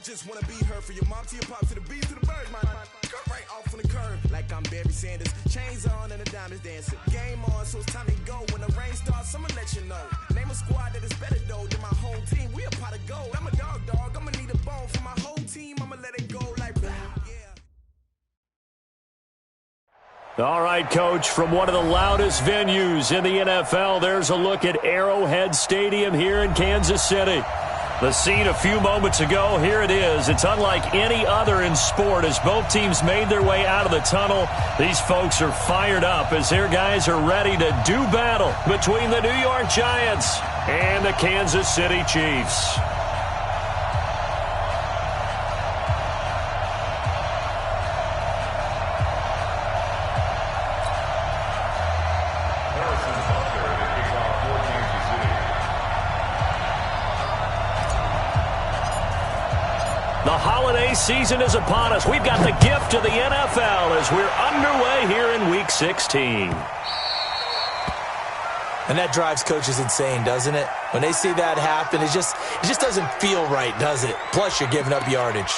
just wanna be heard for your mom to your pop to the beat to the bird, man. Cut right off on the curb like I'm Barry Sanders. Chains on and the diamonds dancing. Game on, so it's time to go. When the rain starts, I'ma let you know. Name a squad that is better though than my whole team. We a pot of gold. I'm a dog. I'ma need a bone for my whole team. I'ma let it go like blah. All right, Coach, from one of the loudest venues in the NFL, there's a look at Arrowhead Stadium here in Kansas City. The scene a few moments ago, here it is. It's unlike any other in sport as both teams made their way out of the tunnel. These folks are fired up as their guys are ready to do battle between the New York Giants and the Kansas City Chiefs. The holiday season is upon us. We've got the gift of the NFL as we're underway here in Week 16. And that drives coaches insane, doesn't it? When they see that happen, it just doesn't feel right, does it? Plus, you're giving up yardage.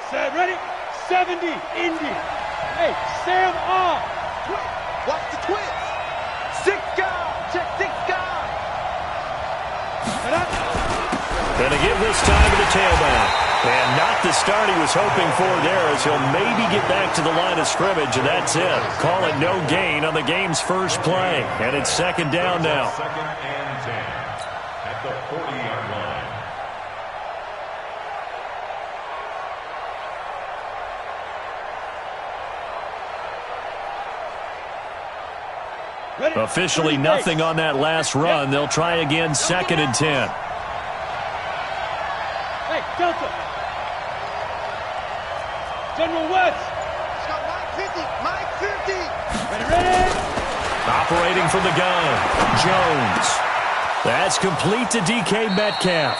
Set, ready? 70, Indy. Hey, Sam on. Watch the twist. 6 guys. Check 6 guys. Going to give this time to the tailback. And not the start he was hoping for there as he'll maybe get back to the line of scrimmage, and that's it. Call it no gain on the game's first play. And it's second down now. Second and 10 at the 40-yard line. Officially nothing on that last run. They'll try again second and 10. Hey, Delta. General West. Scott, 950. Ready. Operating from the gun, Jones. That's complete to DK Metcalf.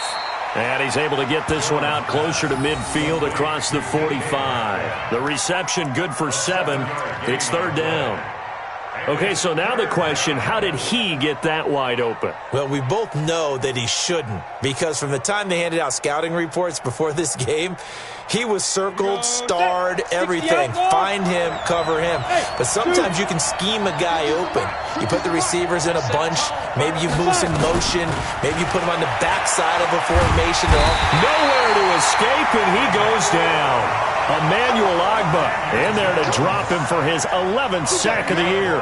And he's able to get this one out closer to midfield across the 45. The reception good for 7. It's third down. Okay, so now the question, how did he get that wide open? Well, we both know that he shouldn't, because from the time they handed out scouting reports before this game, he was circled, starred, everything. Find him, cover him. But sometimes you can scheme a guy open. You put the receivers in a bunch. Maybe you move some motion. Maybe you put him on the backside of a formation. Nowhere to escape, and he goes down. Emmanuel Ogbah in there to drop him for his 11th sack of the year.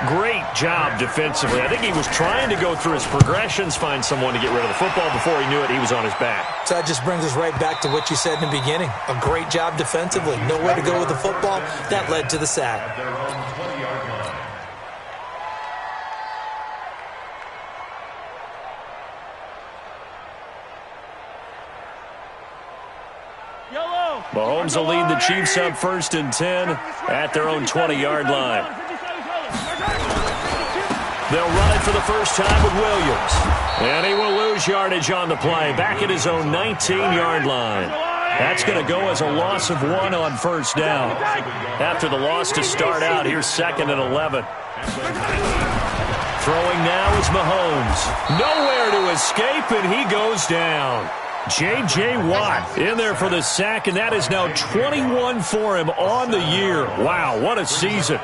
Great job defensively. I think he was trying to go through his progressions, find someone to get rid of the football. Before he knew it, he was on his back. So that just brings us right back to what you said in the beginning. A great job defensively. Nowhere to go with the football. That led to the sack. Mahomes will lead the Chiefs up first and 10 at their own 20-yard line. They'll run it for the first time with Williams. And he will lose yardage on the play, back at his own 19-yard line. That's going to go as a loss of 1 on first down. After the loss to start out, here's second and 11. Throwing now is Mahomes. Nowhere to escape, and he goes down. J.J. Watt in there for the sack, and that is now 21 for him on the year. Wow, what a season.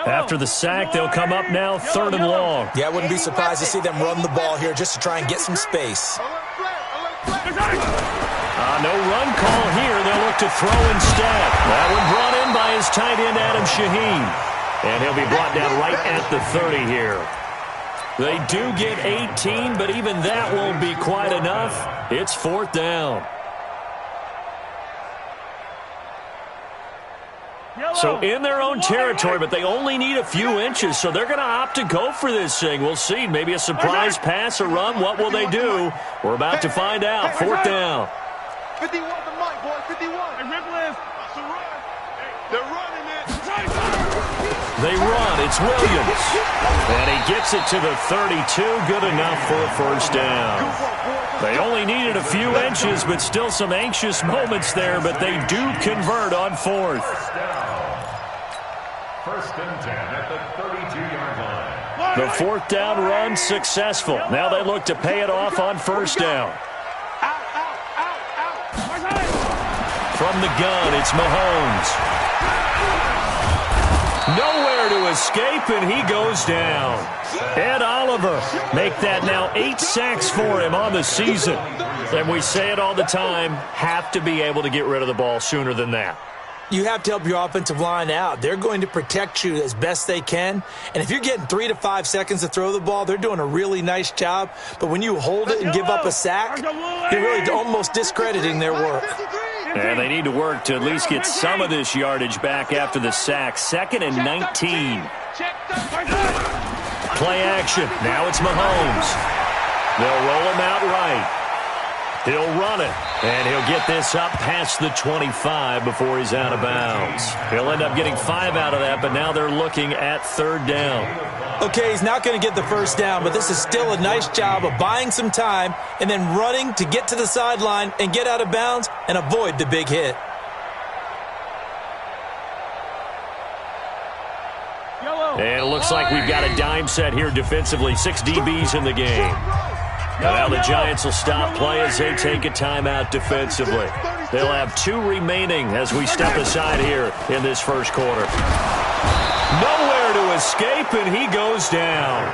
After the sack, they'll come up now third and long. Yeah, I wouldn't be surprised to see them run the ball here just to try and get some space. No run call here. They'll look to throw instead. That one brought in by his tight end, Adam Shaheen. And he'll be brought down right at the 30 here. They do get 18, but even that won't be quite enough. It's fourth down. So in their own territory, but they only need a few inches, so they're going to opt to go for this thing. We'll see. Maybe a surprise pass, a run. What will they do? We're about to find out. Fourth down. 51 the mic, boy. 51. Hey, rip list. That's a run. They're running it. They They run. It's Williams. And he gets it to the 32. Good enough for a first down. They only needed a few inches, but still some anxious moments there, but they do convert on fourth. First and 10 at the 32-yard line. The fourth down run successful. Now they look to pay it off on first down. From the gun, it's Mahomes. Nowhere to escape, and he goes down. Ed Oliver make that now 8 sacks for him on the season. And we say it all the time, have to be able to get rid of the ball sooner than that. You have to help your offensive line out. They're going to protect you as best they can. And if you're getting 3 to 5 seconds to throw the ball, they're doing a really nice job. But when you hold it and give up a sack, you're really almost discrediting their work. And they need to work to at least get some of this yardage back after the sack. 2nd and 19. Play action. Now it's Mahomes. They'll roll him out right. He'll run it, and he'll get this up past the 25 before he's out of bounds. He'll end up getting 5 out of that, but now they're looking at 3rd down. Okay, he's not going to get the first down, but this is still a nice job of buying some time and then running to get to the sideline and get out of bounds and avoid the big hit. And it looks like we've got a dime set here defensively. 6 DBs in the game. Now the Giants will stop play as they take a timeout defensively. They'll have 2 remaining as we step aside here in this first quarter. Nowhere to escape, and he goes down.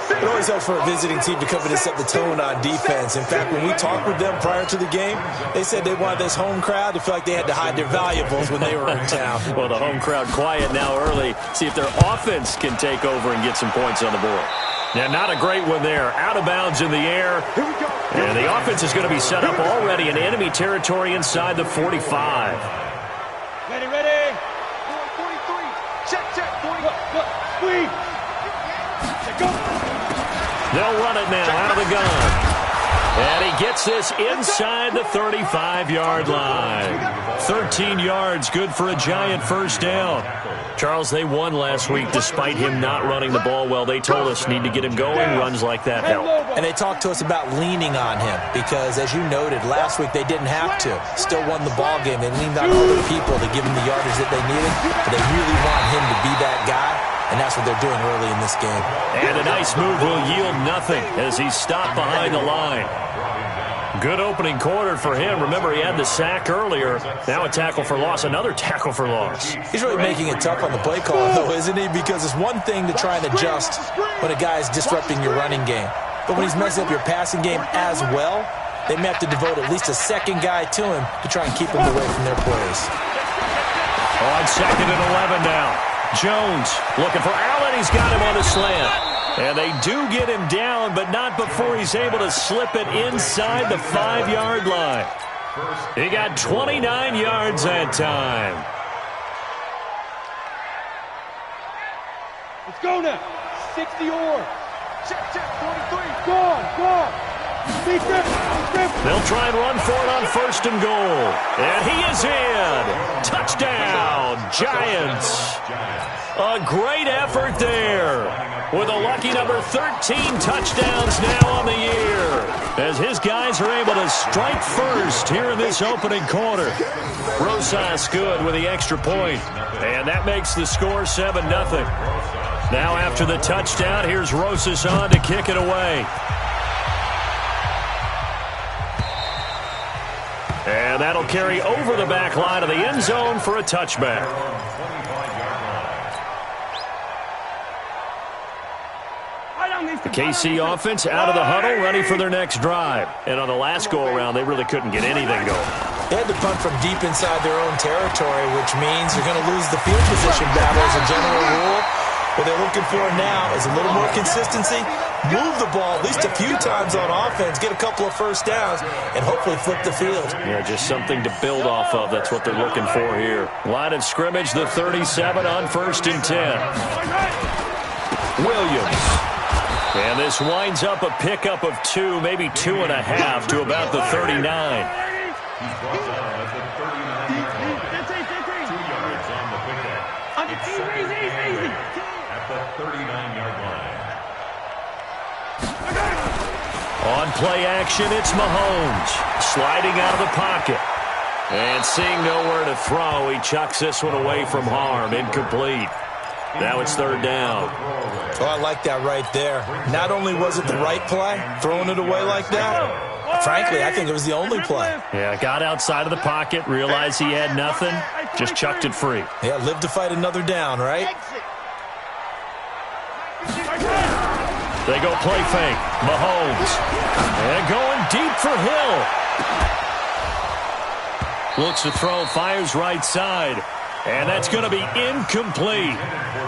It always helps for a visiting team to come in and set the tone on defense. In fact, when we talked with them prior to the game, they said they wanted this home crowd to feel like they had to hide their valuables when they were in town. Well, the home crowd quiet now early. See if their offense can take over and get some points on the board. Yeah, not a great one there. Out of bounds in the air. And the offense is going to be set up already in enemy territory inside the 45. Ready. 43. Check. 40. Squeeze. Go. They'll run it now out of the gun. And he gets this inside the 35-yard line. 13 yards, good for a Giant first down. Charles, they won last week despite him not running the ball well. They told us need to get him going. Runs like that help. And they talked to us about leaning on him because, as you noted, last week they didn't have to. Still won the ball game. They leaned on other people to give him the yardage that they needed. But they really want him to be that guy, and that's what they're doing early in this game. And a nice move will yield nothing as he's stopped behind the line. Good opening quarter for him. Remember, he had the sack earlier. Now a tackle for loss, another tackle for loss. He's really making it tough on the play call, though, isn't he? Because it's one thing to try and adjust when a guy is disrupting your running game. But when he's messing up your passing game as well, they may have to devote at least a second guy to him to try and keep him away from their plays. On 2nd and 11 now. Jones looking for Allen. He's got him on the slant. And they do get him down, but not before he's able to slip it inside the 5-yard line. He got 29 yards that time. Let's go now. 60 or. Check. 43. Gone. They'll try and run for it on 1st and goal. And he is in. Touchdown, Giants. A great effort there. With a lucky number 13 touchdowns now on the year. As his guys are able to strike first here in this opening quarter. Rosas good with the extra point. And that makes the score 7-0. Now after the touchdown, here's Rosas on to kick it away. And that'll carry over the back line of the end zone for a touchback. The KC offense out of the huddle, ready for their next drive. And on the last go-around, they really couldn't get anything going. They had to punt from deep inside their own territory, which means you're going to lose the field position battle as a general rule. What they're looking for now is a little more consistency, move the ball at least a few times on offense, get a couple of first downs, and hopefully flip the field. Yeah, just something to build off of. That's what they're looking for here. Line of scrimmage, the 37 on 1st and 10. Williams. And this winds up a pickup of 2, maybe 2.5 to about the 39. He's brought down at the 39. 2 yards on the pickup. 39-yard line. On play action, it's Mahomes sliding out of the pocket. And seeing nowhere to throw, he chucks this one away from harm. Incomplete. Now it's third down. Oh, I like that right there. Not only was it the right play, throwing it away like that, frankly, I think it was the only play. Yeah, got outside of the pocket, realized he had nothing, just chucked it free. Yeah, live to fight another down, right? They go play fake. Mahomes. And going deep for Hill. Looks to throw, fires right side. And that's going to be incomplete.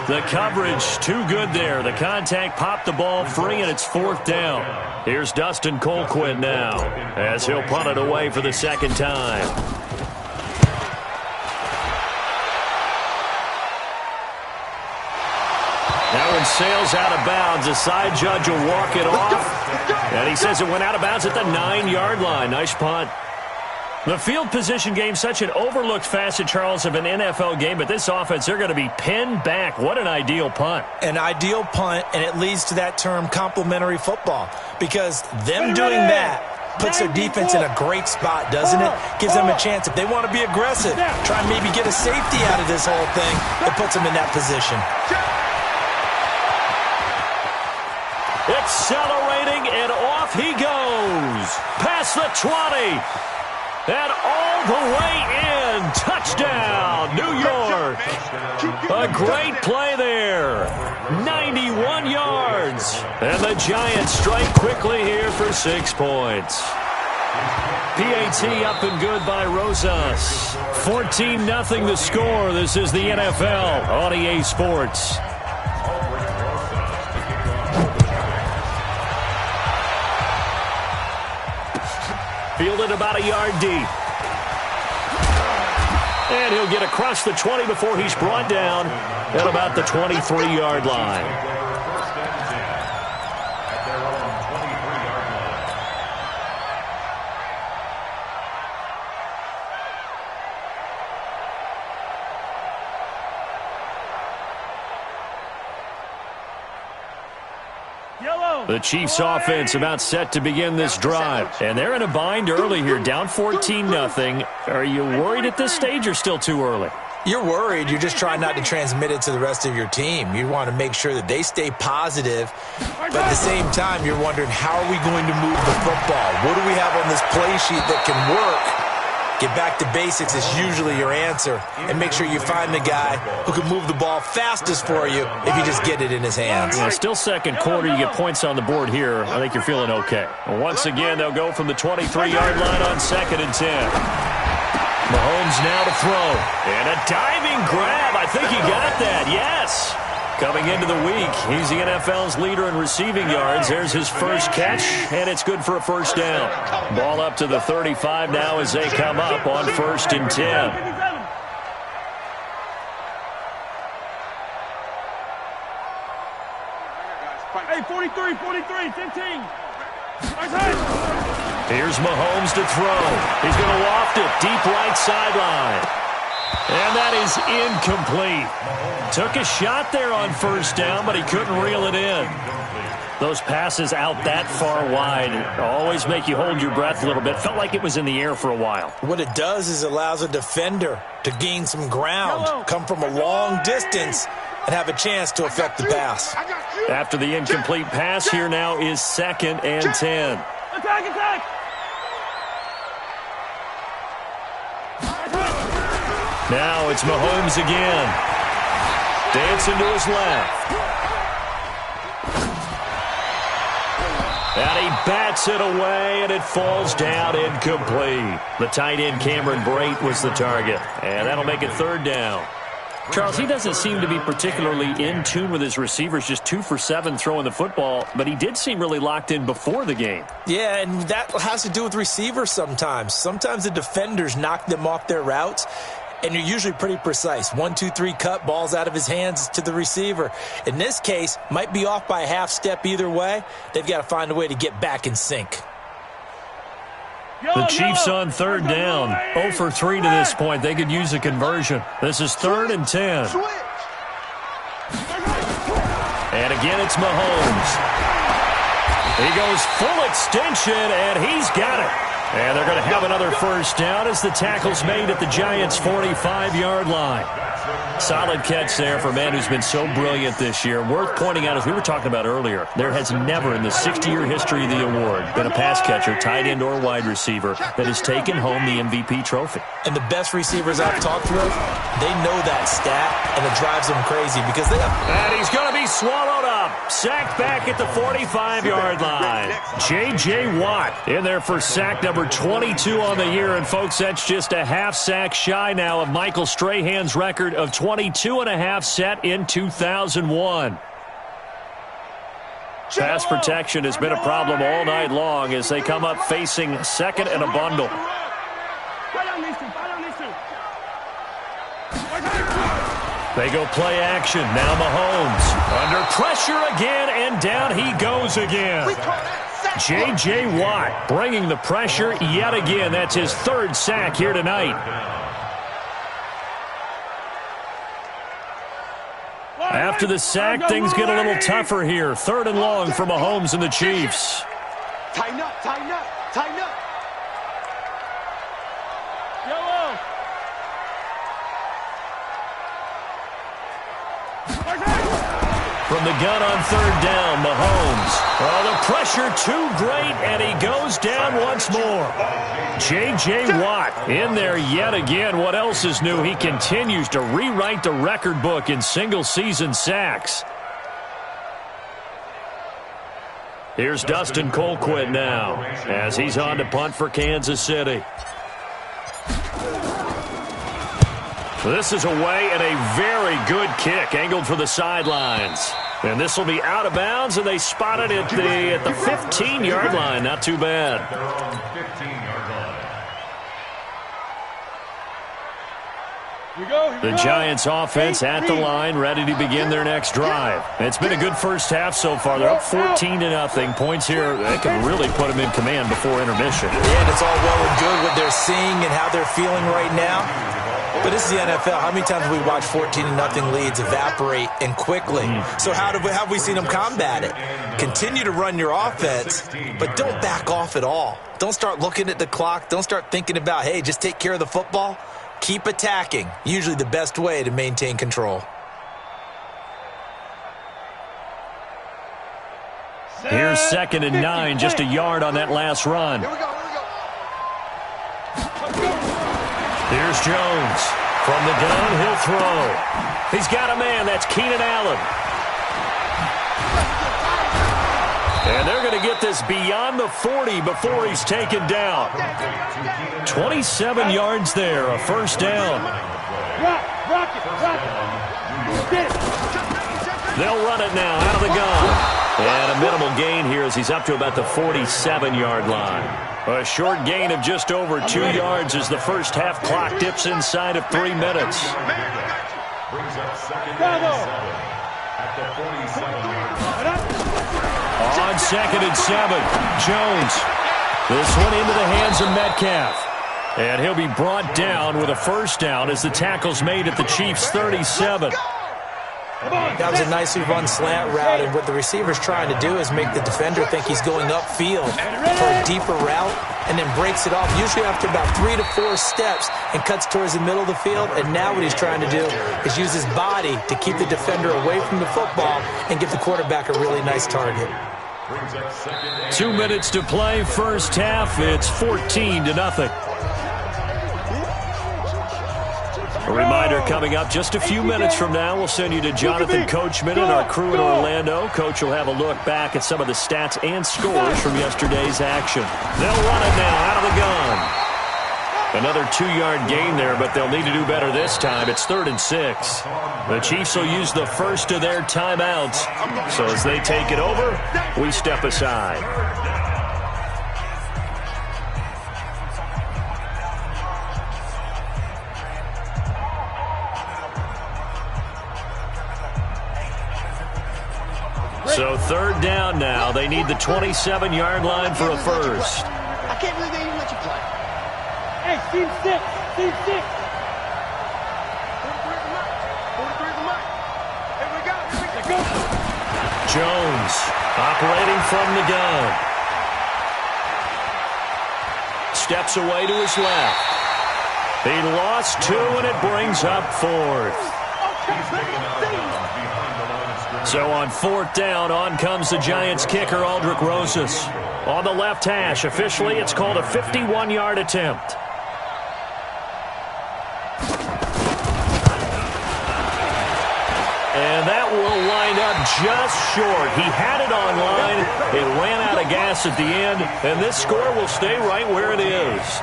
The coverage too good there. The contact popped the ball free, and it's fourth down. Here's Dustin Colquitt now as he'll punt it away for the second time. Now when sails out of bounds, the side judge will walk it off. And he says it went out of bounds at the 9-yard line. Nice punt. The field position game, such an overlooked facet, Charles, of an NFL game, but this offense, they're going to be pinned back. What an ideal punt. An ideal punt, and it leads to that term complementary football, because them doing that puts their defense in a great spot, doesn't it? Gives them a chance. If they want to be aggressive, try and maybe get a safety out of this whole thing, it puts them in that position. Accelerating, and off he goes. Past the 20. And all the way in. Touchdown, New York. A great play there. 91 yards. And the Giants strike quickly here for 6 points. PAT up and good by Rosas. 14-0 the score. This is the NFL on EA Sports. Fielded about a yard deep. And he'll get across the 20 before he's brought down at about the 23-yard line. The Chiefs offense about set to begin this drive. And they're in a bind early here, down 14-0. Are you worried at this stage or still too early? You're worried. You're just trying not to transmit it to the rest of your team. You want to make sure that they stay positive. But at the same time, you're wondering, how are we going to move the football? What do we have on this play sheet that can work? Get back to basics is usually your answer. And make sure you find the guy who can move the ball fastest for you if you just get it in his hands. Yeah, still second quarter. You get points on the board here. I think you're feeling okay. Once again, they'll go from the 23-yard line on 2nd and 10. Mahomes now to throw. And a diving grab. I think he got that. Yes. Coming into the week, he's the NFL's leader in receiving yards. There's his first catch, and it's good for a first down. Ball up to the 35 now as they come up on 1st and 10. Hey, 43, 15. Here's Mahomes to throw. He's going to loft it deep right sideline. And that is incomplete. Took a shot there on first down, but he couldn't reel it in. Those passes out that far wide always make you hold your breath a little bit. Felt like it was in the air for a while. What it does is it allows a defender to gain some ground, come from a long distance, and have a chance to affect the pass. After the incomplete pass, here now is 2nd and 10. Attack! Now it's Mahomes again. Dancing to his left. And he bats it away, and it falls down incomplete. The tight end, Cameron Brate, was the target. And that'll make it 3rd down. Charles, he doesn't seem to be particularly in tune with his receivers, just 2 for 7 throwing the football, but he did seem really locked in before the game. Yeah, and that has to do with receivers sometimes. Sometimes the defenders knock them off their routes, and you're usually pretty precise. 1, 2, 3 cut, balls out of his hands to the receiver. In this case, might be off by a half step either way. They've got to find a way to get back in sync. The Chiefs on 3rd down. 0 for 3 to this point. They could use a conversion. This is 3rd and 10. Again, it's Mahomes. He goes full extension, and he's got it. And they're going to have another first down as the tackle's made at the Giants' 45-yard line. Solid catch there for a man who's been so brilliant this year. Worth pointing out, as we were talking about earlier, there has never in the 60-year history of the award been a pass catcher, tight end, or wide receiver that has taken home the MVP trophy. And the best receivers I've talked with, they know that stat, and it drives them crazy because they have... And he's going to be swallowed up. Sacked back at the 45-yard line. J.J. Watt in there for sack number 22 on the year. And, folks, that's just a half sack shy now of Michael Strahan's record of 22.5 set in 2001. Pass protection has been a problem all night long as they come up facing second and a bundle. They go play action. Now Mahomes under pressure again, and down he goes again. J.J. Watt bringing the pressure yet again. That's his third sack here tonight. After the sack, things get a little tougher here. Third and long for Mahomes and the Chiefs. Tighten up, tighten up, tighten up. From the gun on third down, Mahomes. Oh, the pressure too great, and he goes down once more. J.J. Watt in there yet again. What else is new? He continues to rewrite the record book in single-season sacks. Here's Dustin Colquitt now as he's on to punt for Kansas City. This is away and a very good kick angled for the sidelines. And this will be out of bounds, and they spot it at the 15-yard line. Not too bad. The Giants offense at the line, ready to begin their next drive. It's been a good first half so far. They're up 14-0. Points here, they can really put them in command before intermission. Yeah, and it's all well and good what they're seeing and how they're feeling right now. But this is the NFL. How many times have we watched 14-0 leads evaporate and quickly? So how have we seen them combat it? Continue to run your offense, but don't back off at all. Don't start looking at the clock. Don't start thinking about, hey, just take care of the football. Keep attacking. Usually the best way to maintain control. Here's 2nd and 9, just a yard on that last run. Here's Jones. From the gun, he'll throw. He's got a man. That's Keenan Allen. And they're going to get this beyond the 40 before he's taken down. 27 yards there, a first down. They'll run it now out of the gun. And a minimal gain here as he's up to about the 47-yard line. A short gain of just over 2 yards as the first half clock dips inside of 3 minutes. Brings up 2nd and 7 at the 47-yard line. On 2nd and 7, Jones. This one into the hands of Metcalf. And he'll be brought down with a first down as the tackle's made at the Chiefs' 37. That was a nicely run slant route, and what the receiver's trying to do is make the defender think he's going upfield for a deeper route and then breaks it off, usually after about 3 to 4 steps, and cuts towards the middle of the field. And now what he's trying to do is use his body to keep the defender away from the football and give the quarterback a really nice target. 2 minutes to play, first half. It's 14-0. A reminder coming up just a few minutes from now, we'll send you to Jonathan Coachman and our crew in Orlando. Coach will have a look back at some of the stats and scores from yesterday's action. They'll run it now out of the gun. Another 2-yard gain there, but they'll need to do better this time. It's 3rd and 6. The Chiefs will use the first of their timeouts. So as they take it over, we step aside. So 3rd down now. They need the 27-yard line for a first. I can't believe they even let you play. Hey, team 6. Team 6. 43 of the month. 43 of the month. Here we go. Jones operating from the gun. Steps away to his left. He lost 2, and it brings up 4th. So on 4th down, on comes the Giants kicker, Aldrick Rosas. On the left hash, officially it's called a 51-yard attempt. And that will wind up just short. He had it on line. It ran out of gas at the end, and this score will stay right where it is.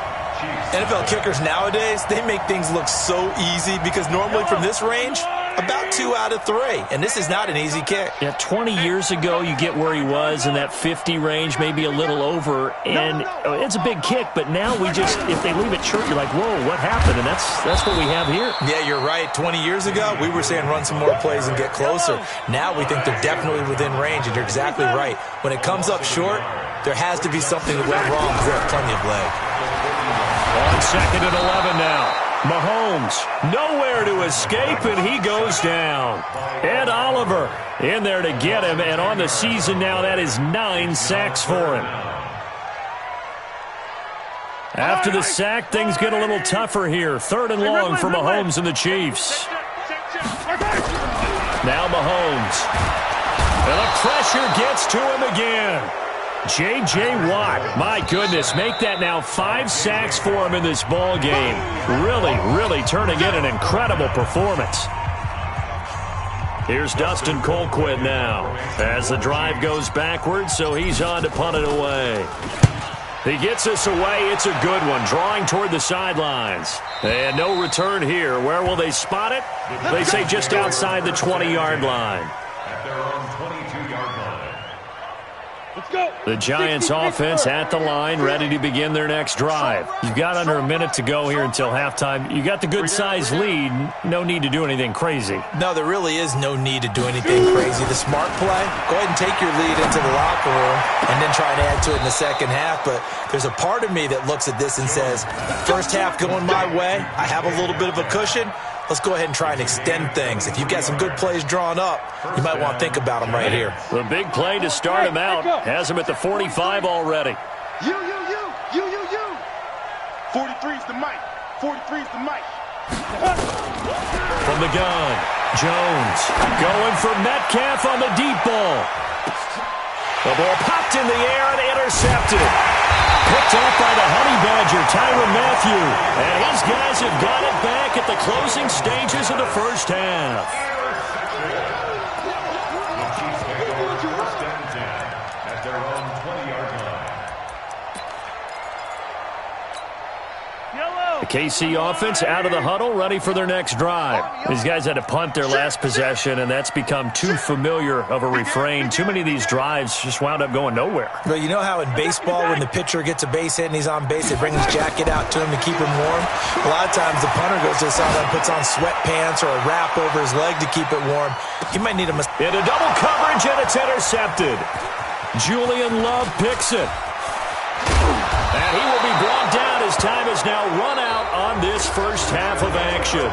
NFL kickers nowadays, they make things look so easy because normally from this range, about 2 out of 3. And this is not an easy kick. Yeah, 20 years ago, you get where he was in that 50 range, maybe a little over. And it's a big kick, but now if they leave it short, you're like, whoa, what happened? And that's what we have here. Yeah, you're right. 20 years ago, we were saying run some more plays and get closer. Now we think they're definitely within range, and you're exactly right. When it comes up short, there has to be something that went wrong because they have plenty of leg. On 2nd and 11 now. Mahomes nowhere to escape, and he goes down. Ed Oliver in there to get him, and on the season now, that is 9 sacks for him. After the sack, things get a little tougher here. 3rd and long for Mahomes and the Chiefs. Now Mahomes. And the pressure gets to him again. J.J. Watt, my goodness, make that now 5 sacks for him in this ball game. Really turning in an incredible performance. Here's Dustin Colquitt now as the drive goes backwards, so he's on to punt it away. He gets this away. It's a good one, drawing toward the sidelines. And no return here. Where will they spot it? They say just outside the 20-yard line. At their own 22-yard line. Let's go. The Giants offense at the line, ready to begin their next drive. You've got under a minute to go here until halftime. You got the good-sized lead. No need to do anything crazy. No, there really is no need to do anything crazy. The smart play, go ahead and take your lead into the locker room and then try and add to it in the second half. But there's a part of me that looks at this and says, first half going my way, I have a little bit of a cushion. Let's go ahead and try and extend things. If you've got some good plays drawn up, you might want to think about them right here. The big play to start him out has him at the 45 already. You. 43's the mic. 43's the mic. From the gun, Jones going for Metcalf on the deep ball. The ball popped in the air and intercepted. Picked up by the Honey Badger, Tyrann Mathieu. And his guys have got it back at the closing stages of the first half. At their own 20-yard line. The KC offense out of the huddle, ready for their next drive. These guys had to punt their last possession, and that's become too familiar of a refrain. Too many of these drives just wound up going nowhere. Well, you know how in baseball, when the pitcher gets a base hit and he's on base, they bring his jacket out to him to keep him warm? A lot of times the punter goes to the sideline, puts on sweatpants or a wrap over his leg to keep it warm. He might need a into double coverage, and it's intercepted. Julian Love picks it. And he will be brought down as time has now run out on this first half of action.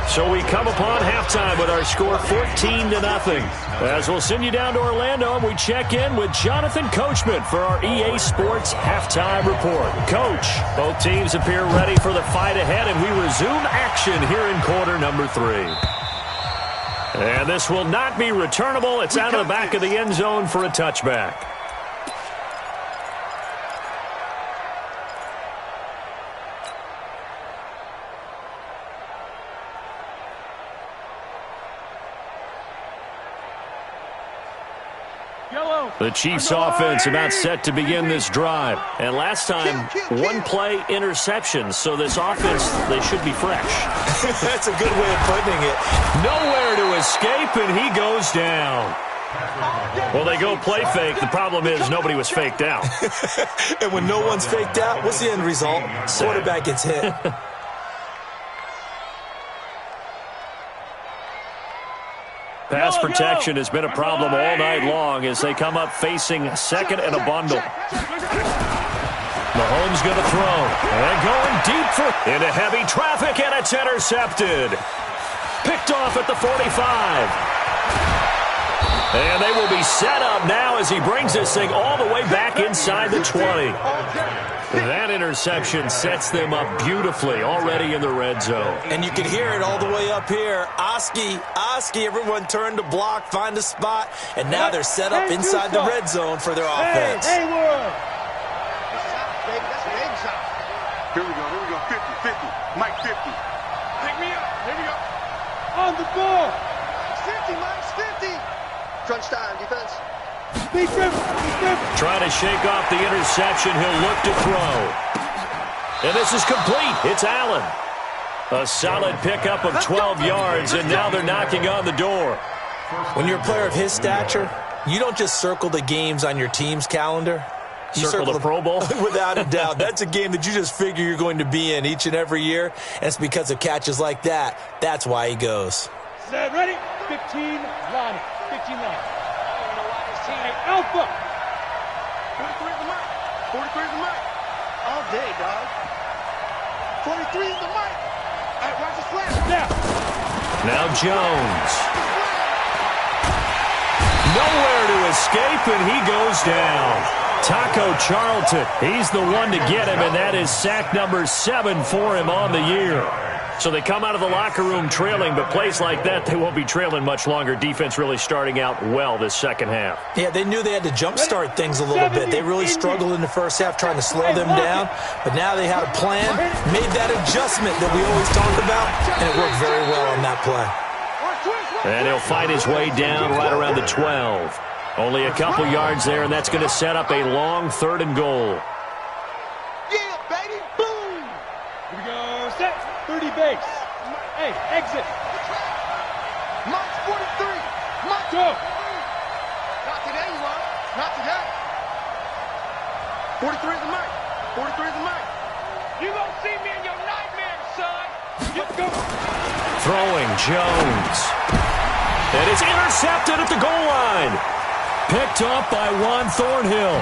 So we come upon halftime with our score 14-0. As we'll send you down to Orlando, and we check in with Jonathan Coachman for our EA Sports Halftime Report. Coach, both teams appear ready for the fight ahead, and we resume action here in quarter number 3. And this will not be returnable. It's out of the back of the end zone for a touchback. The Chiefs offense about set to begin this drive. And last time, one play interception. So this offense, they should be fresh. That's a good way of putting it. Nowhere to escape, and he goes down. Well, they go play fake. The problem is nobody was faked out. And when no one's faked out, what's the end result? Quarterback gets hit. Pass protection has been a problem all night long as they come up facing second and a bundle. Mahomes going to throw. And going deep into heavy traffic, and it's intercepted. Picked off at the 45. And they will be set up now as he brings this thing all the way back inside the 20. That interception sets them up beautifully already in the red zone. And you can hear it all the way up here. Oski, everyone turned to block, find a spot, and now they're set up inside the red zone for their offense. Hey, Hayward! Here we go, 50, 50, Mike 50. Pick me up, here we go. On the ball! 50, Mike's 50. Crunch time, defense. Big river. Trying to shake off the interception. He'll look to throw. And this is complete. It's Allen. A solid pickup of 12 yards, and now they're knocking on the door. When you're a player of his stature, you don't just circle the games on your team's calendar. You Circle the Pro Bowl? Without a doubt. That's a game that you just figure you're going to be in each and every year. And it's because of catches like that. That's why he goes. Set, ready? 15, line. 15, line. Hey, Alpha! 43 is the mic. 43 is the mic. All day, dog. 43 is the mic. All right, watch the flash. Now Jones. Nowhere to escape, and he goes down. Taco Charlton, he's the one to get him, and that is sack number 7 for him on the year. So they come out of the locker room trailing, but plays like that, they won't be trailing much longer. Defense really starting out well this second half. Yeah, they knew they had to jumpstart things a little bit. They really struggled in the first half trying to slow them down, but now they had a plan, made that adjustment that we always talk about, and it worked very well on that play. And he'll find his way down right around the 12. Only a couple yards there, and that's going to set up a long 3rd and goal. Yeah, baby, boom! Here we go, set. 30 base. Hey, exit. Mike's 43. Mike. Go. Not today, Ron. Not today. 43 is the mic. 43 is the mic. You gonna see me in your nightmares, son. Let's go. Throwing Jones. And it's intercepted at the goal line. Picked up by Juan Thornhill.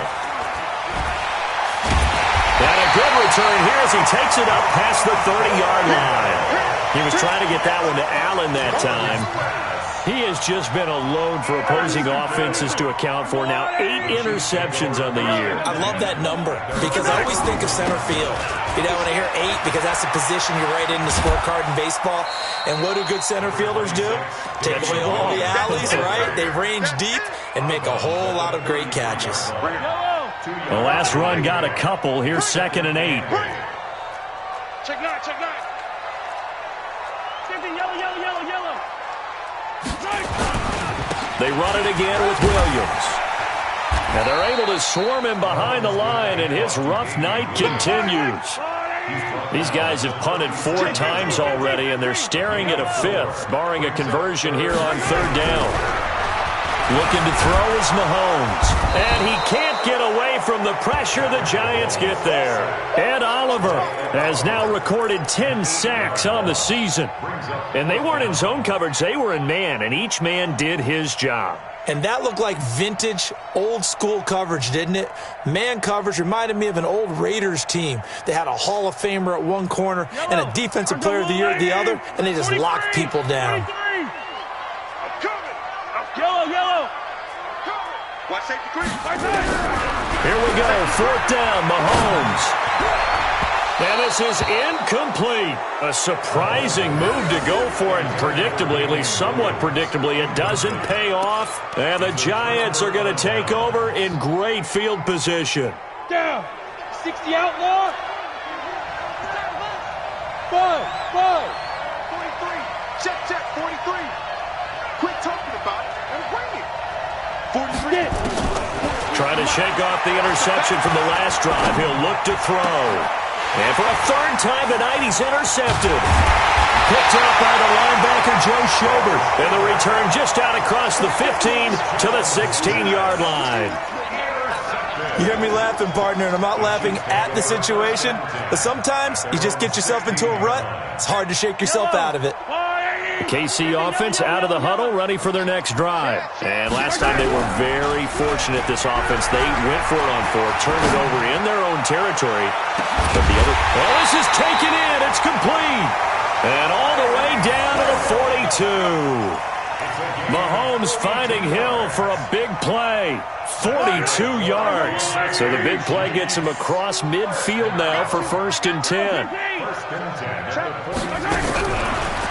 And a good return here as he takes it up past the 30-yard line. He was trying to get that one to Allen that time. He has just been a load for opposing offenses to account for now. 8 interceptions on the year. I love that number because I always think of center field. You know, when I hear 8, because that's the position you write in the scorecard in baseball. And what do good center fielders do? Take away all the alleys, right? They range deep and make a whole lot of great catches. The last run got a couple. Here's 2nd and 8. Check 9, check 9. Yellow. They run it again with Williams. And they're able to swarm him behind the line, and his rough night continues. These guys have punted 4 times already, and they're staring at a 5th, barring a conversion here on 3rd down. Looking to throw is Mahomes. And he can't get away from the pressure the Giants get there. Ed Oliver has now recorded 10 sacks on the season. And they weren't in zone coverage, they were in man, and each man did his job. And that looked like vintage, old-school coverage, didn't it? Man coverage reminded me of an old Raiders team. They had a Hall of Famer at one corner and a Defensive Player of the Year at the other, and they just locked people down. Yellow. Watch safety green. Here we go, 4th down, Mahomes. And this is incomplete. A surprising move to go for it. Predictably, at least somewhat predictably, it doesn't pay off. And the Giants are going to take over in great field position. Down. 60 outlaw. 5. 43. Check. 43. Quit talking about it and bring it. 43. Trying to shake off the interception from the last drive. He'll look to throw. And for a 3rd time tonight, he's intercepted. Picked up by the linebacker, Joe Schobert. And the return just out across the 15 to the 16-yard line. You hear me laughing, partner, and I'm not laughing at the situation. But sometimes you just get yourself into a rut. It's hard to shake yourself out of it. The KC offense out of the huddle, ready for their next drive. And last time they were very fortunate, this offense. They went for it on 4, turned it over in their own territory. But the other, this is taken in. It's complete. And all the way down to the 42. Mahomes finding Hill for a big play. 42 yards. So the big play gets him across midfield now for 1st and 10.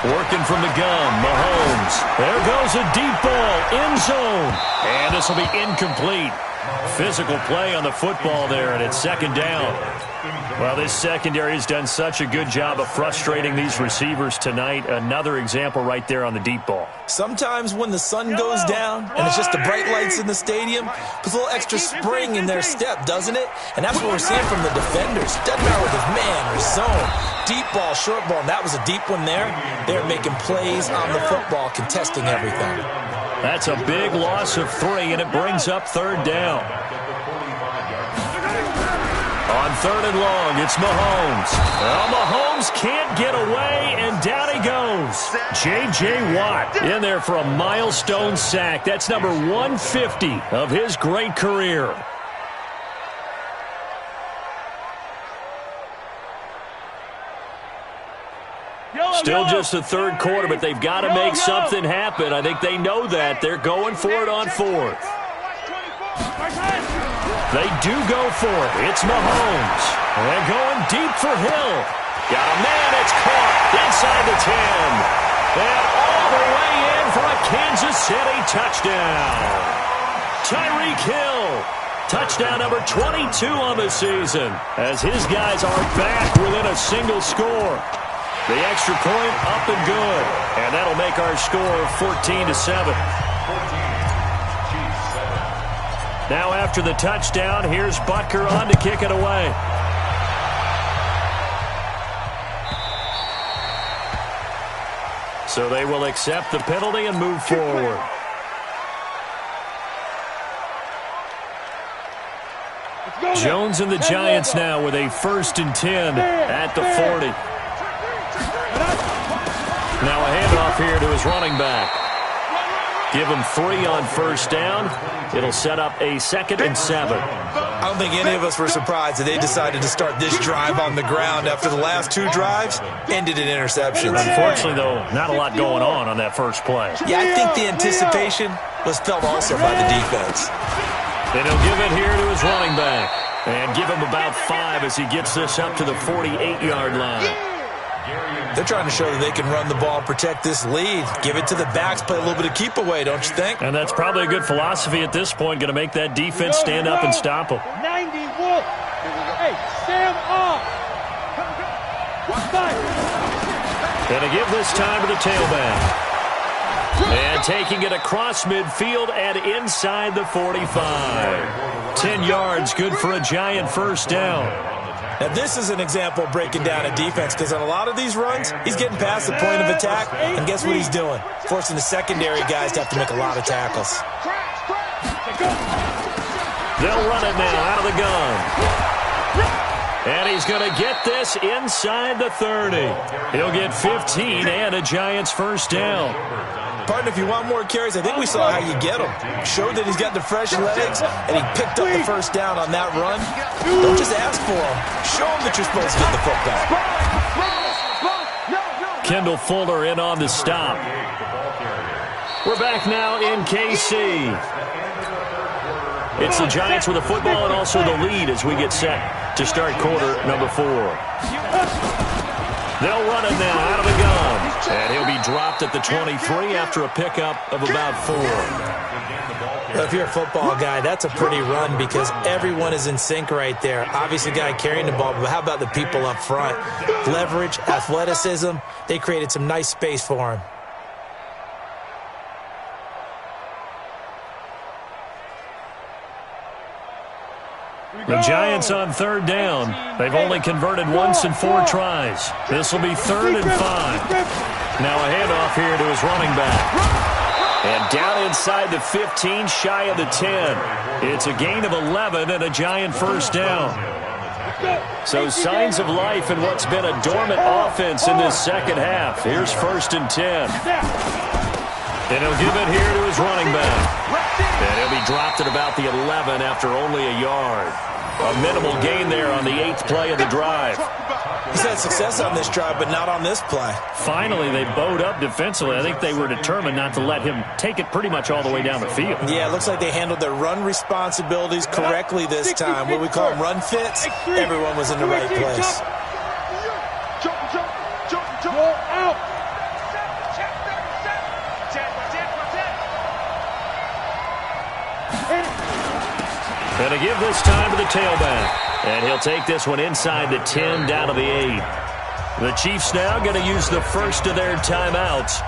Working from the gun, Mahomes. There goes a deep ball, end zone. And this will be incomplete. Physical play on the football there, and it's 2nd down. Well, this secondary has done such a good job of frustrating these receivers tonight. Another example right there on the deep ball. Sometimes when the sun goes down and it's just the bright lights in the stadium, puts a little extra spring in their step, doesn't it? And that's what we're seeing from the defenders. Doesn't matter with his man or his zone. Deep ball, short ball, and that was a deep one there. They're making plays on the football, contesting everything. That's a big loss of 3, and it brings up 3rd down. On 3rd and long, it's Mahomes. Well, Mahomes can't get away, and down he goes. J.J. Watt in there for a milestone sack. That's number 150 of his great career. Still just the 3rd quarter, but they've got to make something happen. I think they know that. They're going for it on 4th. They do go for it. It's Mahomes. And going deep for Hill. Got a man. It's caught inside the 10. And all the way in for a Kansas City touchdown. Tyreek Hill. Touchdown number 22 on the season, as his guys are back within a single score. The extra point up and good. And that'll make our score 14-7. Now after the touchdown, here's Butker on to kick it away. So they will accept the penalty and move forward. Jones and the Giants now with a 1st and 10 at the 40. Now a handoff here to his running back. Give him 3 on 1st down. It'll set up a 2nd and 7. I don't think any of us were surprised that they decided to start this drive on the ground after the last 2 drives ended in interceptions. Unfortunately, though, not a lot going on that first play. Yeah, I think the anticipation was felt also by the defense. And he'll give it here to his running back. And give him about 5 as he gets this up to the 48-yard line. They're trying to show that they can run the ball and protect this lead. Give it to the backs, play a little bit of keep away, don't you think? And that's probably a good philosophy at this point, going to make that defense stand up and stop them. 90 Wolf. Hey, stand up. Going to give this time to the tailback. And taking it across midfield and inside the 45. 10 yards, good for a Giant 1st down. Now, this is an example of breaking down a defense, because on a lot of these runs, he's getting past the point of attack, and guess what he's doing? Forcing the secondary guys to have to make a lot of tackles. They'll run it now out of the gun. And he's going to get this inside the 30. He'll get 15 and a Giants 1st down. Partner, if you want more carries, I think we saw how you get them. Showed that he's got the fresh legs, and he picked up the 1st down on that run. Don't just ask for them. Show them that you're supposed to get the football. Kendall Fuller in on the stop. We're back now in KC. It's the Giants with the football and also the lead as we get set to start quarter number 4. They'll run it now out of the gun. And he'll be dropped at the 23 after a pickup of about 4. Well, if you're a football guy, that's a pretty run because everyone is in sync right there. Obviously, the guy carrying the ball, but how about the people up front? Leverage, athleticism, they created some nice space for him. The Giants on 3rd down. They've only converted once in 4 tries. This will be 3rd and 5. Now a handoff here to his running back. And down inside the 15, shy of the 10. It's a gain of 11 and a Giant 1st down. So signs of life in what's been a dormant offense in this second half. Here's 1st and 10. And he'll give it here to his running back. And he'll be dropped at about the 11 after only a yard. A minimal gain there on the 8th play of the drive. He's had success on this drive, but not on this play. Finally, they bowed up defensively. I think they were determined not to let him take it pretty much all the way down the field. Yeah, it looks like they handled their run responsibilities correctly this time. What we call them run fits, everyone was in the right place. Out. Going to give this time to the tailback. And he'll take this one inside the 10, down to the 8. The Chiefs now going to use the first of their timeouts.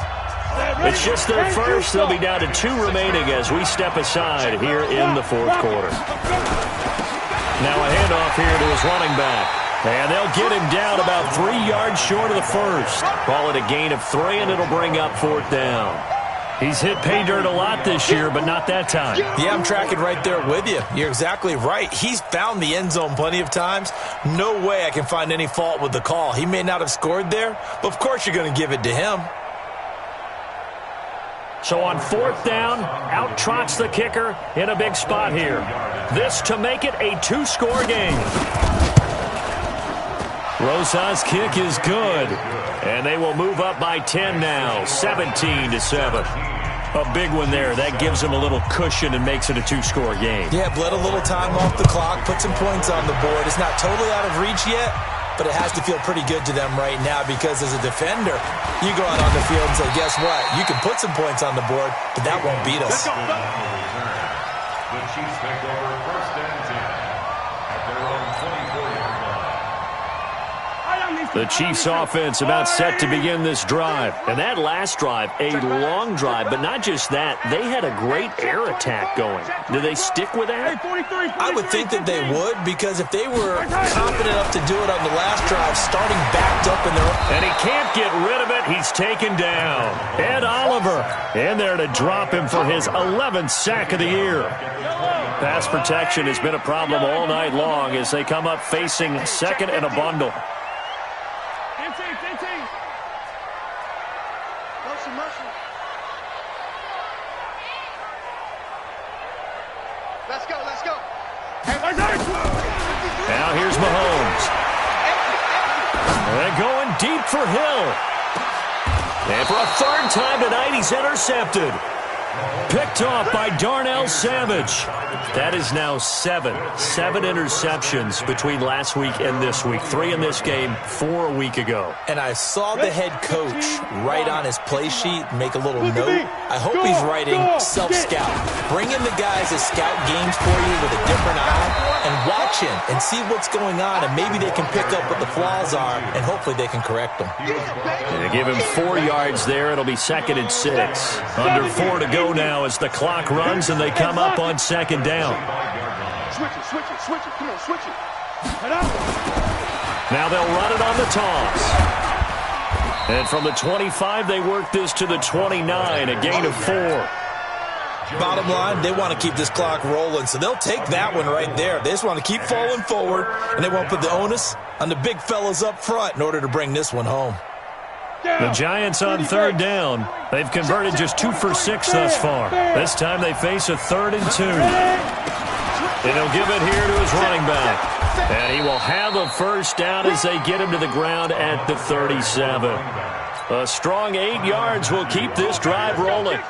It's just their first. They'll be down to 2 remaining as we step aside here in the 4th quarter. Now a handoff here to his running back. And they'll get him down about 3 yards short of the first. Call it a gain of 3, and it'll bring up 4th down. He's hit pay dirt a lot this year, but not that time. Yeah, I'm tracking right there with you. You're exactly right. He's found the end zone plenty of times. No way I can find any fault with the call. He may not have scored there, but of course you're going to give it to him. So on 4th down, out trots the kicker in a big spot here. This to make it a 2-score game. Rosa's kick is good. And they will move up by 10 now, 17-7. A big one there. That gives them a little cushion and makes it a 2-score game. Yeah, bled a little time off the clock, put some points on the board. It's not totally out of reach yet, but it has to feel pretty good to them right now because as a defender, you go out on the field and say, guess what? You can put some points on the board, but that won't beat us. The Chiefs take over 1st and 10 at their own 24-yard line. The Chiefs offense about set to begin this drive. And that last drive, a long drive, but not just that. They had a great air attack going. Do they stick with that? I would think that they would, because if they were confident enough to do it on the last drive, starting backed up in their... And he can't get rid of it. He's taken down. Ed Oliver in there to drop him for his 11th sack of the year. Pass protection has been a problem all night long as they come up facing 2nd and a bundle. Let's go. Now here's Mahomes. And going deep for Hill. And for a 3rd time tonight, he's intercepted. Picked off by Darnell Savage. That is now 7 interceptions between last week and this week. 3 in this game, 4 a week ago. And I saw the head coach write on his play sheet, make a little note. I hope he's writing self-scout. Bring in the guys that scout games for you with a different eye and watch him and see what's going on, and maybe they can pick up what the flaws are, and hopefully they can correct them. And they give him 4 yards there. It'll be 2nd and 6. Under 4 to go now as the clock runs, and they come up on 2nd down. Switch it. Come on, switch it. Now they'll run it on the toss. And from the 25, they work this to the 29, a gain of 4. Bottom line, they want to keep this clock rolling, so they'll take that one right there. They just want to keep falling forward, and they won't put the onus on the big fellas up front in order to bring this one home. The Giants on 3rd down. They've converted just 2 for 6 thus far. This time they face a 3rd and 2. And he'll give it here to his running back. And he will have a 1st down as they get him to the ground at the 37. A strong 8 yards will keep this drive rolling.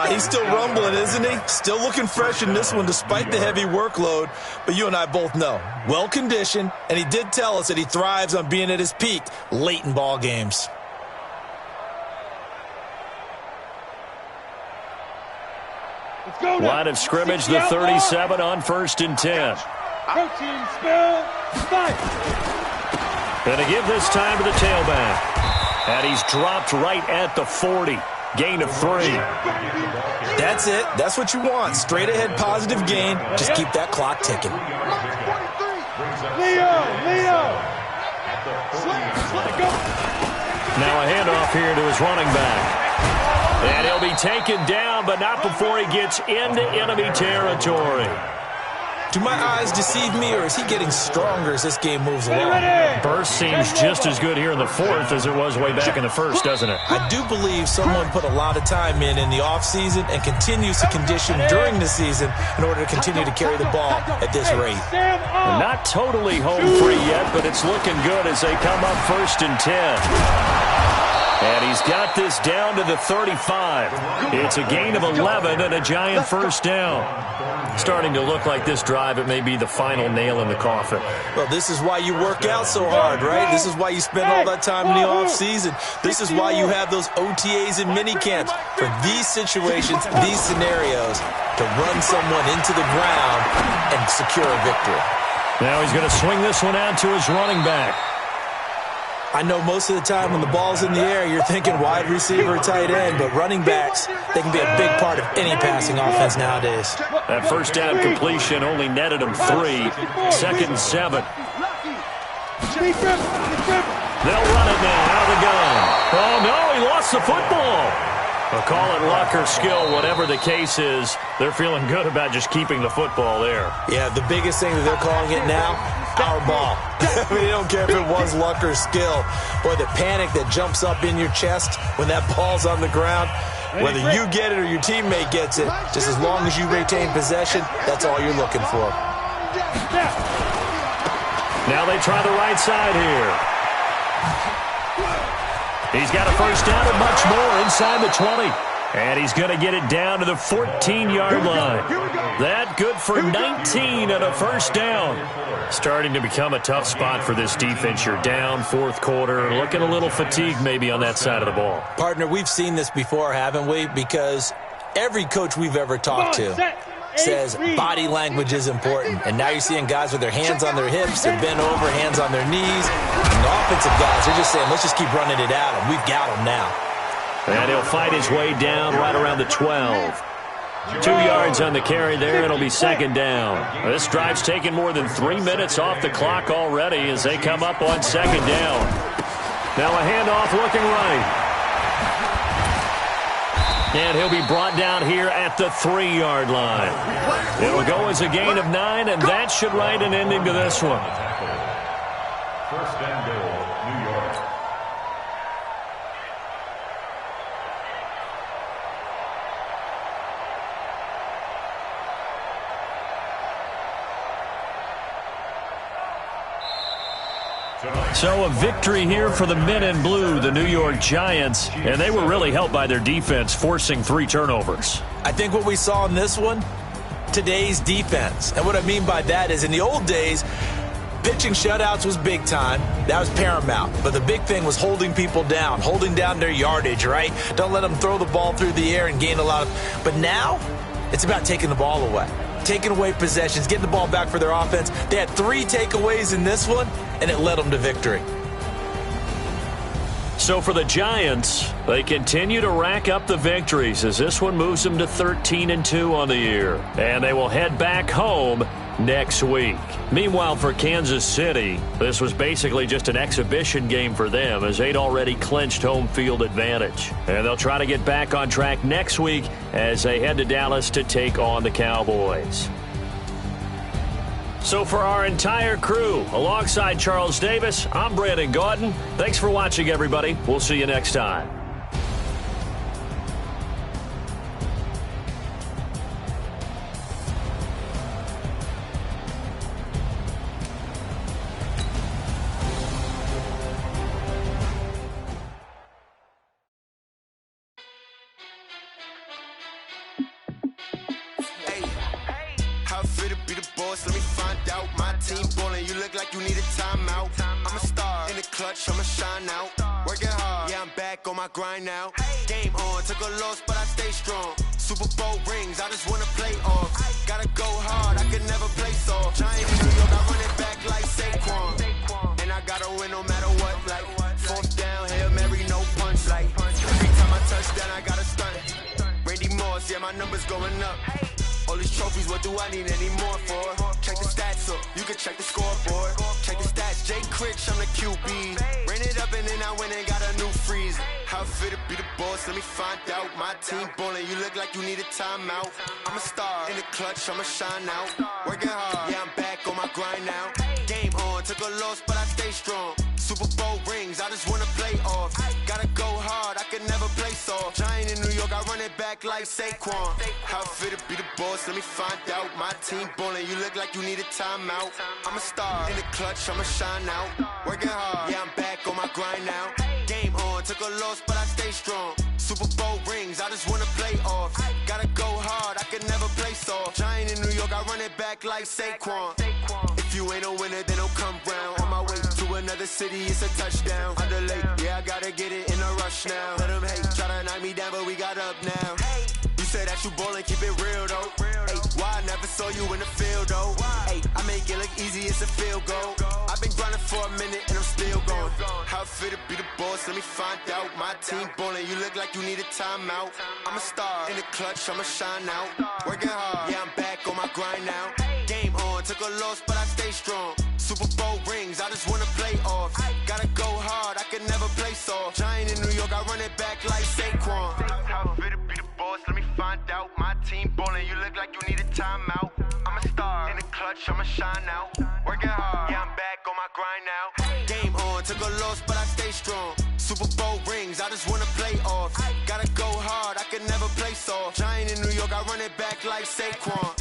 He's still rumbling, isn't he? Still looking fresh in this one despite the heavy workload. But you and I both know, well-conditioned, and he did tell us that he thrives on being at his peak late in ball games. Line of scrimmage, the 37 on 1st and 10. Protein spell, fight. Going to give this time to the tailback. And he's dropped right at the 40. Gain of 3. That's it. That's what you want. Straight ahead positive gain. Just keep that clock ticking. Leo. Now a handoff here to his running back. And he'll be taken down, but not before he gets into enemy territory. Do my eyes deceive me, or is he getting stronger as this game moves along? Burst seems just as good here in the fourth as it was way back in the first, doesn't it? I do believe someone put a lot of time in the offseason and continues to condition during the season in order to continue to carry the ball at this rate. Not totally home free yet, but it's looking good as they come up 1st and 10. And he's got this down to the 35. It's a gain of 11 and a giant first down. Starting to look like this drive, it may be the final nail in the coffin. Well, this is why you work out so hard, right? This is why you spend all that time in the offseason. This is why you have those OTAs and mini camps for these situations, these scenarios, to run someone into the ground and secure a victory. Now he's going to swing this one out to his running back. I know most of the time when the ball's in the air, you're thinking wide receiver, tight end, but running backs, they can be a big part of any passing offense nowadays. That first down completion only netted him 3. 2nd and 7. They'll run it now out of the gun. Oh, no, he lost the football. They'll call it luck or skill, whatever the case is. They're feeling good about just keeping the football there. Yeah, the biggest thing that they're calling it now, our ball. I mean, they don't care if it was luck or skill. Boy, the panic that jumps up in your chest when that ball's on the ground, whether you get it or your teammate gets it, just as long as you retain possession, that's all you're looking for. Now they try the right side here. He's got a first down and much more inside the 20. And he's going to get it down to the 14-yard line. That good for 19 and a first down. Starting to become a tough spot for this defense. You're down 4th quarter, looking a little fatigued maybe on that side of the ball. Partner, we've seen this before, haven't we? Because every coach we've ever talked to says body language is important. And now you're seeing guys with their hands on their hips, they're bent over, hands on their knees. And the offensive guys, they're just saying, let's just keep running it at him. We've got him now. And he'll fight his way down right around the 12. 2 yards on the carry there. It'll be 2nd down. This drive's taken more than 3 minutes off the clock already as they come up on 2nd down. Now a handoff looking right. And he'll be brought down here at the 3-yard line. It'll go as a gain of 9, and that should write an ending to this one. 1st and goal, New York. So a victory here for the men in blue, the New York Giants, and they were really helped by their defense, forcing 3 turnovers. I think what we saw in this one, today's defense. And what I mean by that is in the old days, pitching shutouts was big time. That was paramount. But the big thing was holding people down, holding down their yardage, right? Don't let them throw the ball through the air and gain a lot of... But now, it's about taking the ball away. Taking away possessions, getting the ball back for their offense. They had 3 takeaways in this one, and it led them to victory. So for the Giants, they continue to rack up the victories as this one moves them to 13-2 on the year. And they will head back home next week. Meanwhile, for Kansas City, this was basically just an exhibition game for them as they'd already clinched home field advantage. And they'll try to get back on track next week as they head to Dallas to take on the Cowboys. So for our entire crew, alongside Charles Davis, I'm Brandon Gaudin. Thanks for watching, everybody. We'll see you next time. Let me find out. My team ballin', you look like you need a timeout. I'm a star in the clutch, I'ma shine out. Working hard, yeah, I'm back on my grind now. Game on, took a loss, but I stay strong. Super Bowl rings, I just wanna play off. Gotta go hard, I could never play soft. Giant in New York, I run it back like Saquon. And I gotta win no matter what, like 4th down, Hail Mary, no punch, like every time I touch down, I gotta stunt. Randy Moss, yeah, my number's going up. All these trophies, what do I need any more for? Check the stats up, you can check the scoreboard. Check the stats, Jay Critch, I'm the QB. Ran it up and then I went and got a new freeze. How fit to be the boss, let me find out. My team ballin', you look like you need a timeout. I'm a star, in the clutch, I'ma shine out. Working hard, yeah, I'm back on my grind now. Game on, took a loss, but I stay strong. Super Bowl rings, I just wanna play off. Gotta go hard, I can never play soft. Giant in New York, I run it back like Saquon. How fit to be the boss, let me find out. My team ballin', you look like you need a timeout. I'm a star, in the clutch, I'ma shine out. Working hard, yeah, I'm back on my grind now. Game on, took a loss, but I stay strong. Super Bowl rings, I just wanna play off. Gotta go hard, I can never play soft. Giant in New York, I run it back like Saquon. If you ain't a winner, then don't come round. On my way to another city, it's a touchdown. Underlay, yeah, I gotta get it in a rush now. Let them hate, try to knock me down, but we got up now. You say that you ballin', keep it real though. Ay, why I never saw you in the field though? Ay, I make it look easy, it's a field goal. I've been grinding for a minute and I'm still going. How fit to be the boss, let me find out. My team ballin', you look like you need a timeout. I'm a star, in the clutch, I'ma shine out. Working hard, yeah, I'm back on my grind now. Game on, took a loss, but I stay strong. Super Bowl rings, I just wanna play off. Gotta go hard, I can never play soft. Giant in New York, I run it back like Saquon. How fit to be the boss, let me find out. My team ballin', you look like you need a timeout. I'm a star, in the clutch, I'ma shine out. Working hard, yeah, I'm back on my grind now. Game on, took a loss, but I stay strong. Super Bowl rings, I just wanna play off. Gotta go hard, I can never play soft. Giant in New York, I run it back like Saquon.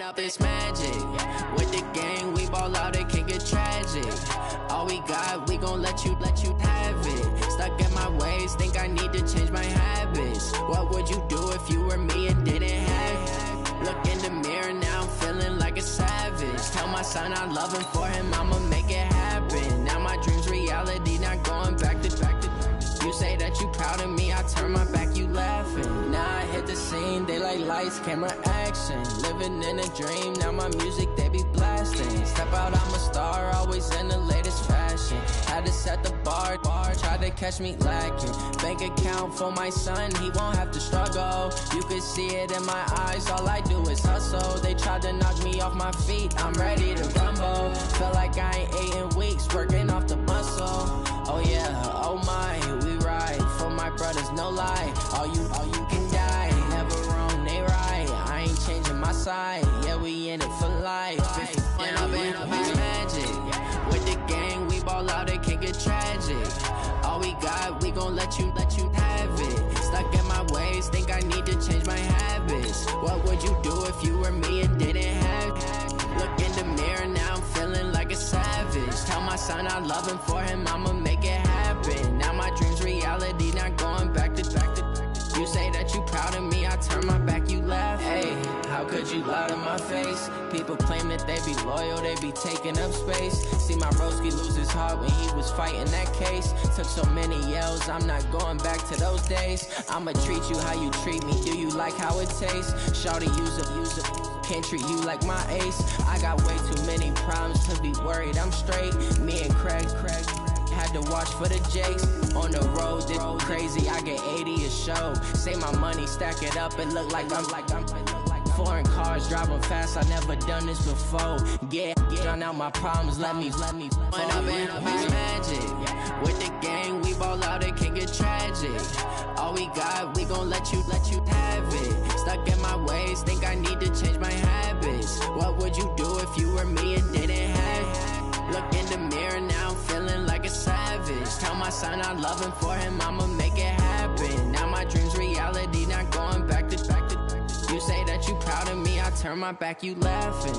Up this magic. With the gang, we ball out, it can get tragic. All we got, we gon' let you have it. Stuck in my ways, think I need to change my habits. What would you do if you were me and didn't have it? Look in the mirror, now I'm feeling like a savage. Tell my son I love him, for him I'ma make it happen. Now my dream's reality, not going back to. You say that you proud of me, I turn my back, you laughing. Now I hit the scene, they like lights, camera, action. Living in a dream, now my music, they be blasting. Step out, I'm a star, always in the latest fashion. Had to set the bar, tried to catch me lacking. Bank account for my son, he won't have to struggle. You can see it in my eyes, all I do is hustle. They tried to knock me off my feet, I'm ready to rumble. Feel like I ain't ate in weeks, working off the muscle. Oh yeah, oh my, we ride for my brothers, no lie. All you can die, never wrong, they right. I ain't changing my side, yeah, we in it for life. When up it's magic. With the gang, we ball out, it can get tragic. All we got, we gon' let you have it. Stuck in my ways, think I need to change my habits. What would you do if you were me and didn't have it? Look in the mirror, now I'm feeling like a savage. Tell my son I love him, for him I'ma make it happen. Now my dream's reality, not going back to. You say that you proud of me, I turn my back, you laugh. Hey, how could you lie to my face? People claim that they be loyal, they be taking up space. See my broski lose his heart when he was fighting that case. Took so many yells, I'm not going back to those days. I'ma treat you how you treat me, do you like how it tastes? Shawty, use it, can't treat you like my ace. I got way too many problems to be worried, I'm straight. Me and Craig had to watch for the Jakes. On the road, this crazy, I get 80 a show. Say my money, stack it up, it look like I'm foreign cars, driving fast, I never done this before. Get drown out my problems, let me When up it's magic. With the gang, we ball out, it can get tragic. All we got, we gon' let you have it. Stuck in my ways, think I need to change my habits. What would you do if you were me and didn't have it? Look in the mirror, now I'm feeling like a savage. Tell my son I love him, for him I'ma make it happen. Now my dream's reality, not going back to. You say that you proud of me, I turn my back, you laughing.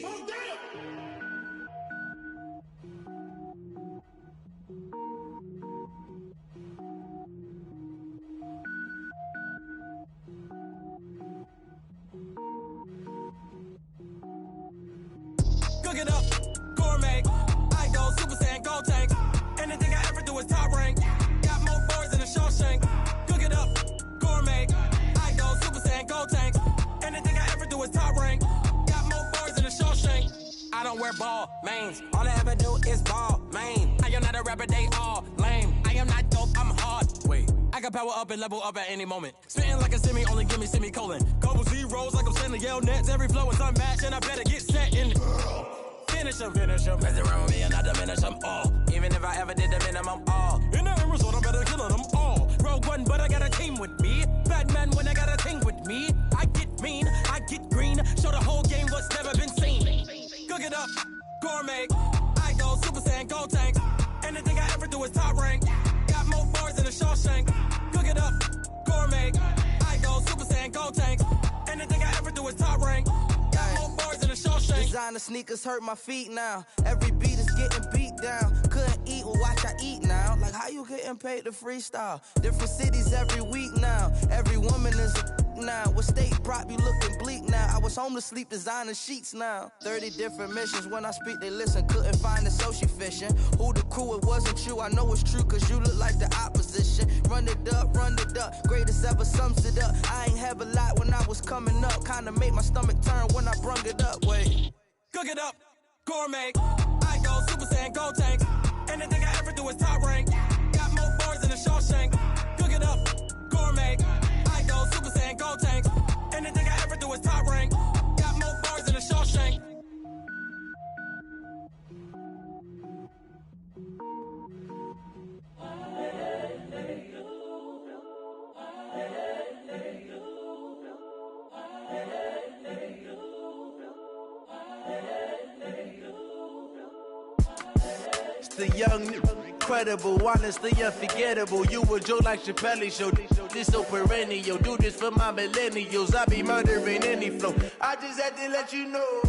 Oh, damn! Cook it up, gourmet. I go Super Saiyan, gold tank. Anything I ever do is top rank. Got more boys than a Shawshank. Cook it up, gourmet. I go Super Saiyan, gold tank. Anything I ever do is top rank. Got more boys than a Shawshank. I don't wear ball mains. All I ever do is ball main. I am not a rapper, they all lame. I am not dope, I'm hard. Wait, I can power up and level up at any moment. Spitting like a semi, only give me semicolon. Couple zeros like I'm sending yell nets. Every flow is unmatched and I better get set in. Finish them. Mess around with me and I diminish them all. Even if I ever did the minimum all. In the end result, I better kill them all. Rogue One, but I got a team with me. Batman when I got a thing with me. I get mean, I get green. Show the whole game what's never been seen. Cook it up, gourmet. I go Super Saiyan, gold tank. Anything I ever do is top rank. Got more bars than a Shawshank. Cook it up, gourmet. I go Super Saiyan, gold tank. Anything I ever do is top rank. Got more bars than a Shawshank. Designer sneakers hurt my feet now. Every beat is getting beat down. Couldn't eat, well watch I eat now. Like how you getting paid to freestyle? Different cities every week now. Every woman is a now. With state prop, you looking bleak now. I was home to sleep, designer sheets now. 30 different missions. When I speak, they listen. Couldn't find it, so she fishing. Who the crew? It wasn't you. I know it's true, cause you look like the opposition. Run it up, greatest ever sums it up. I ain't have a lot when I was coming up. Kinda made my stomach turn when I brung it up. Wait. Cook it up, gourmet. I go Super Saiyan, gold tank. Anything I ever do is top rank. Got more bars than a Shawshank. Cook it up, gourmet. I go Super Saiyan, gold tank. Anything I ever do is top rank. Got more bars than a Shawshank. It's the young, incredible, honestly unforgettable. You a joke like Chappelle show. This so perennial. Do this for my millennials. I be murdering any flow. I just had to let you know.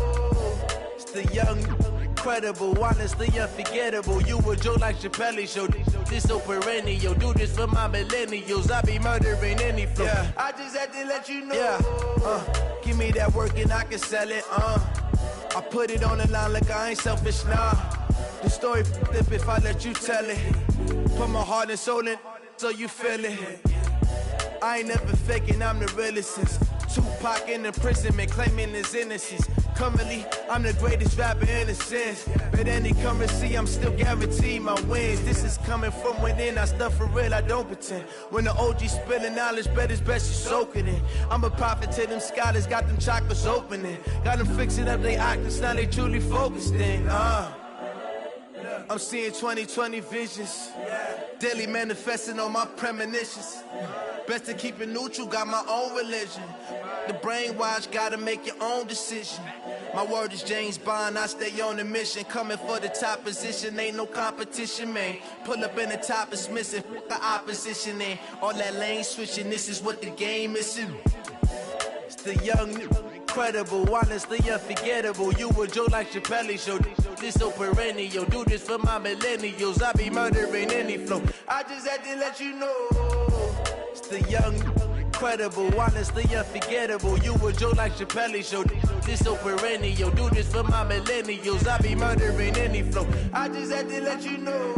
It's the young, incredible, honestly unforgettable. You a joke like Chappelle show. This so perennial. Do this for my millennials. I be murdering any flow. Yeah. I just had to let you know. Yeah. Give me that work and I can sell it. I put it on the line like I ain't selfish, nah. The story flip if I let you tell it. Put my heart and soul in so you feel it. I ain't never faking, I'm the realest since Tupac in imprisonment, claiming his innocence. Currently, I'm the greatest rapper in a sense. But any currency, I'm still guaranteed my wins. This is coming from within, I stuff for real, I don't pretend. When the OG spilling knowledge, bet it's best you soak it in. I'm a prophet to them scholars, got them chakras opening. Got them fixing up they octaves, now they truly focused in. I'm seeing 2020 visions. Daily manifesting on my premonitions. Best to keep it neutral, got my own religion. The brainwash, gotta make your own decision. My word is James Bond, I stay on a mission. Coming for the top position, ain't no competition, man. Pull up in the top is missing, the opposition ain't. All that lane switching, this is what the game is. It's the young, incredible, honestly unforgettable. You a joke like Chappelle show. This so perennial. Do this for my millennials. I be murdering any flow. I just had to let you know. It's the young, incredible, honestly unforgettable. You a joke like Chappelle show. This so perennial. Do this for my millennials. I be murdering any flow. I just had to let you know.